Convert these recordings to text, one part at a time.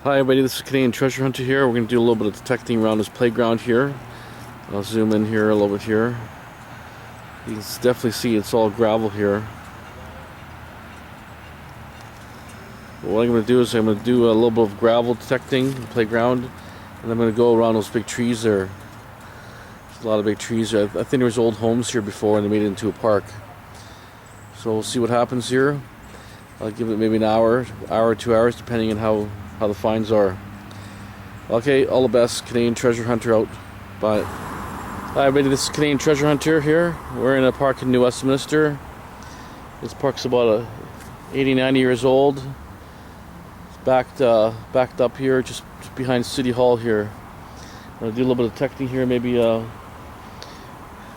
Hi everybody, this is Canadian Treasure Hunter here. We're going to do a little bit of detecting around this playground here. I'll zoom in here a little bit here. You can definitely see it's all gravel here. What I'm going to do is I'm going to do a little bit of gravel detecting, playground, and I'm going to go around those big trees there. There's a lot of big trees there. I think there was old homes here before and they made it into a park. So we'll see what happens here. I'll give it maybe an hour or 2 hours depending on how the finds are. Okay, all the best. Canadian Treasure Hunter out. Bye. Hi everybody, this is Canadian Treasure Hunter here. We're in a park in New Westminster. This park's about 80, 90 years old. It's backed up here, just behind City Hall here. I'm gonna do a little bit of detecting here, maybe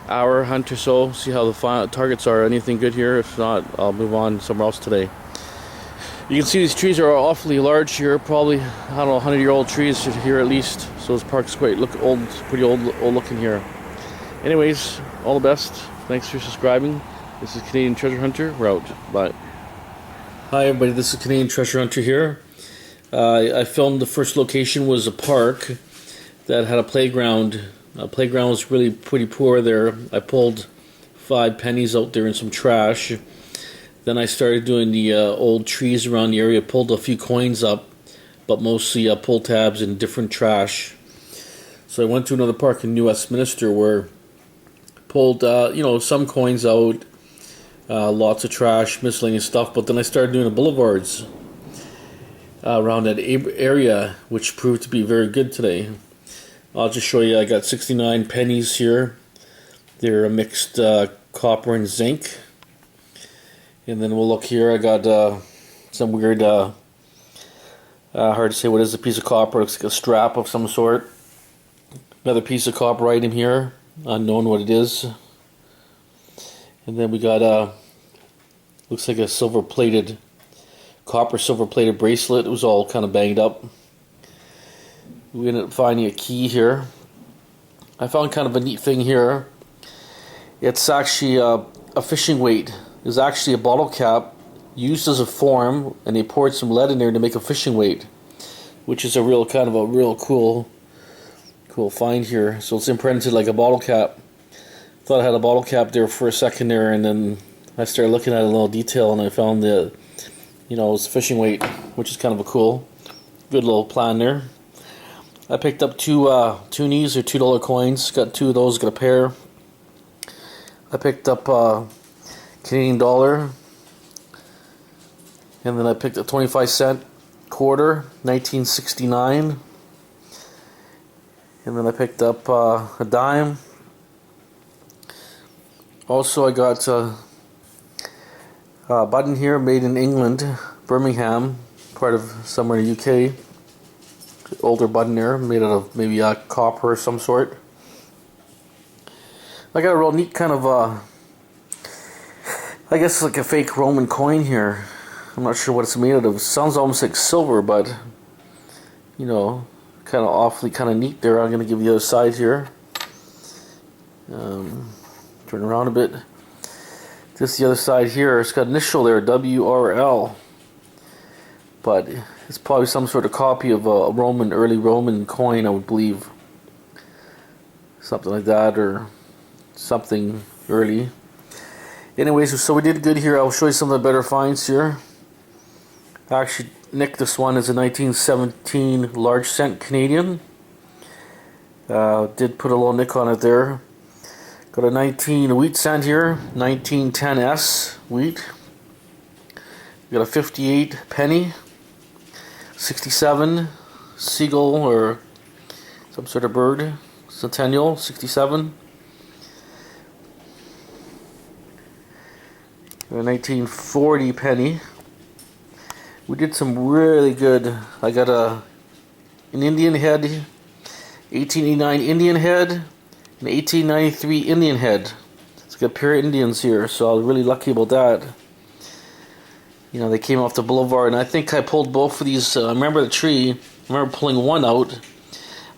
hour hunt or so. See how the targets are. Anything good here? If not, I'll move on somewhere else today. You can see these trees are awfully large here, probably, I don't know, 100-year-old trees here at least. So this park's quite old, pretty old looking here. Anyways, all the best. Thanks for subscribing. This is Canadian Treasure Hunter. We're out. Bye. Hi everybody, this is Canadian Treasure Hunter here. I filmed the first location was a park that had a playground. The playground was really pretty poor there. I pulled 5 pennies out there and some trash. Then I started doing the old trees around the area, pulled a few coins up, but mostly pull tabs and different trash. So I went to another park in New Westminster where I pulled some coins out, lots of trash, miscellaneous stuff, but then I started doing the boulevards around that area, which proved to be very good today. I'll just show you, I got 69 pennies here. They're a mixed copper and zinc. And then we'll look here, I got some weird, hard to say what is a piece of copper, looks like a strap of some sort. Another piece of copper item here, unknown what it is. And then we got, looks like a copper silver plated bracelet. It was all kind of banged up. We ended up finding a key here. I found kind of a neat thing here. It's actually a fishing weight. There's actually a bottle cap used as a form, and they poured some lead in there to make a fishing weight, which is a real cool find here. So it's imprinted like a bottle cap. Thought I had a bottle cap there for a second there, and then I started looking at it in a little detail, and I found that it was a fishing weight, which is kind of a good little plan there. I picked up two toonies or $2 coins. Got 2 of those. Got a pair. I picked up Canadian dollar, and then I picked a 25-cent quarter, 1969, and then I picked up a dime. Also, I got a button here made in England, Birmingham, part of somewhere in the UK. Older button there, made out of maybe copper or some sort. I got a real neat kind of I guess like a fake Roman coin here. I'm not sure what it's made out of. It sounds almost like silver, but kind of awfully kind of neat there. I'm going to give you the other side here. Turn around a bit. Just the other side here. It's got initial there, WRL. But it's probably some sort of copy of a early Roman coin, I would believe. Something like that, or something early. Anyways, so we did good here. I'll show you some of the better finds here. I actually nicked this one as a 1917 large cent Canadian. Did put a little nick on it there. Got a 19 wheat cent here, 1910S wheat. Got a 58 penny, 67 seagull or some sort of bird, centennial, 67. A 1940 penny. We did some really good. I got an Indian head, 1889 Indian head, and 1893 Indian head. It's got a pair of Indians here, so I was really lucky about that. They came off the boulevard, and I think I pulled both of these. I remember the tree. I remember pulling one out.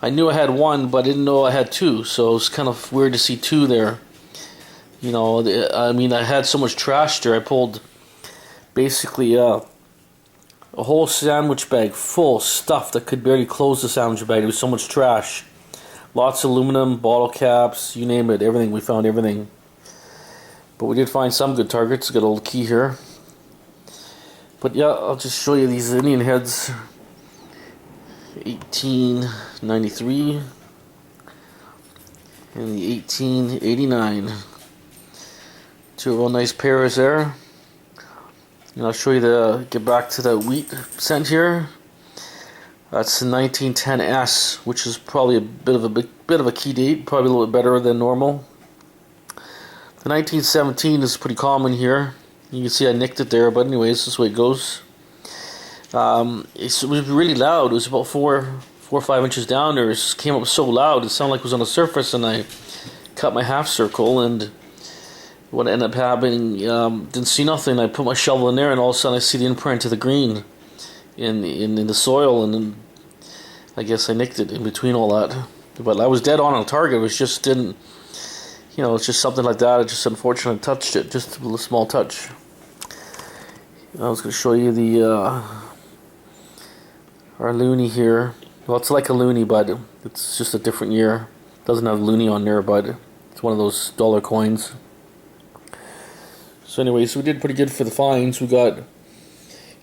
I knew I had one, but I didn't know I had 2, so it was kind of weird to see 2 there. I had so much trash there. I pulled basically A whole sandwich bag full stuff that could barely close the sandwich bag. There was so much trash. Lots of aluminum, bottle caps, you name it, everything. We found everything. But we did find some good targets. Got a little key here. But yeah, I'll just show you these Indian heads. 1893 and the 1889. Two real nice pairs there. And I'll show you get back to the wheat scent here. That's the 1910S, which is probably a bit of a key date, probably a little bit better than normal. The 1917 is pretty common here. You can see I nicked it there, but anyways, this is the way it goes. It was really loud. It was about 4 or 5 inches down there. It just came up so loud. It sounded like it was on the surface, and I cut my half circle, and what ended up happening, didn't see nothing. I put my shovel in there, and all of a sudden I see the imprint of the green in the soil, and then I guess I nicked it in between all that. But I was dead on target. It was just didn't, it's just something like that. I just unfortunately touched it, just a little small touch. I was going to show you our loonie here. Well, it's like a loonie, but it's just a different year. It doesn't have loonie on there, but it's one of those dollar coins. So anyways, we did pretty good for the finds. We got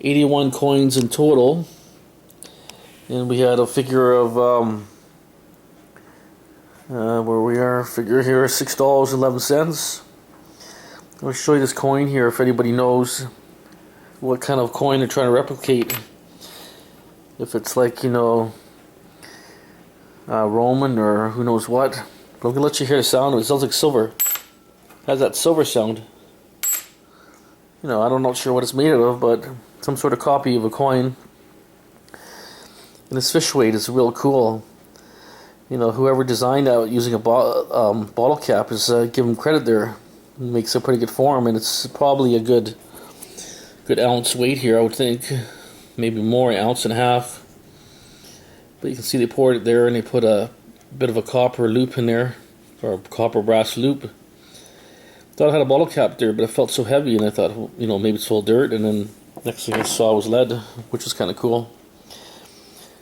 81 coins in total, and we had a figure of where we are, figure here, $6.11. I'll show you this coin here if anybody knows what kind of coin they're trying to replicate. If it's like, Roman or who knows what. But I'm going to let you hear the sound. It sounds like silver. It has that silver sound. I'm not sure what it's made of, but some sort of copy of a coin. And this fish weight is real cool. Whoever designed that using a bottle cap is give him credit there. It makes a pretty good form, and it's probably a good ounce weight here, I would think. Maybe more, an ounce and a half. But you can see they poured it there, and they put a bit of a copper loop in there, or a copper brass loop. Thought I had a bottle cap there, but it felt so heavy, and I thought, maybe it's full of dirt, and then next thing I saw was lead, which was kind of cool.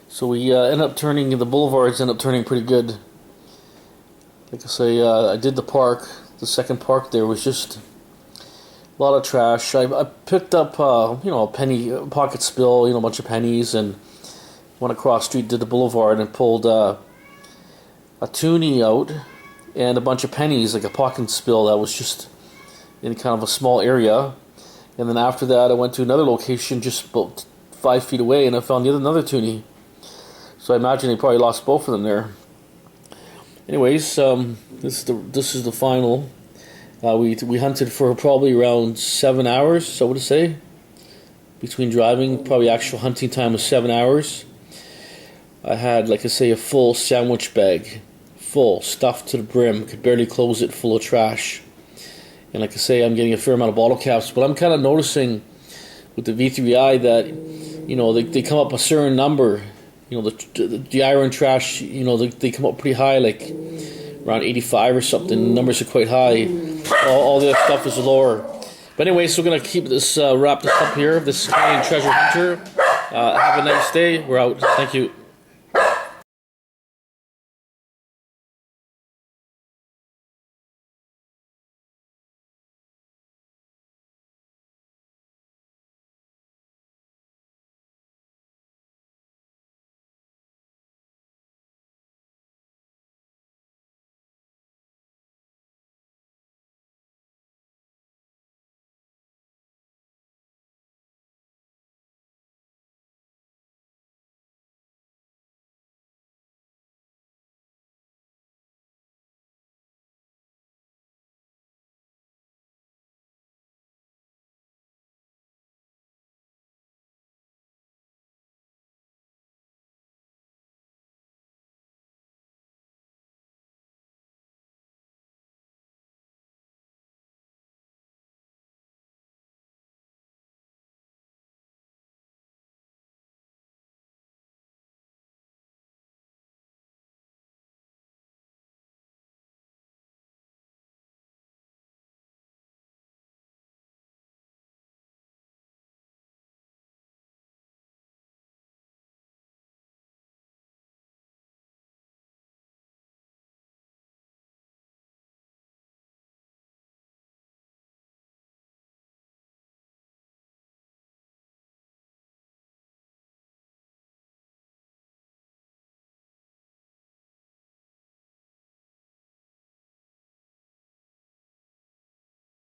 So we ended up turning, the boulevards ended up turning pretty good. Like I say, I did the park. The second park there was just a lot of trash. I picked up, a penny pocket spill, a bunch of pennies, and went across the street, did the boulevard, and pulled a toonie out and a bunch of pennies, like a pocket spill that was just in kind of a small area. And then after that, I went to another location just about 5 feet away, and I found another toonie. So I imagine they probably lost both of them there. Anyways, this is the final. We hunted for probably around 7 hours, I would say. Between driving, probably actual hunting time was 7 hours. I had, like I say, a full sandwich bag, full, stuffed to the brim, could barely close it, full of trash. And like I say, I'm getting a fair amount of bottle caps, but I'm kind of noticing with the V3i that, they come up a certain number. The iron trash, they come up pretty high, like around 85 or something. The numbers are quite high. All the other stuff is lower. But anyway, so we're going to keep this, wrap this up here. This is Canadian Treasure Hunter. Have a nice day. We're out. Thank you.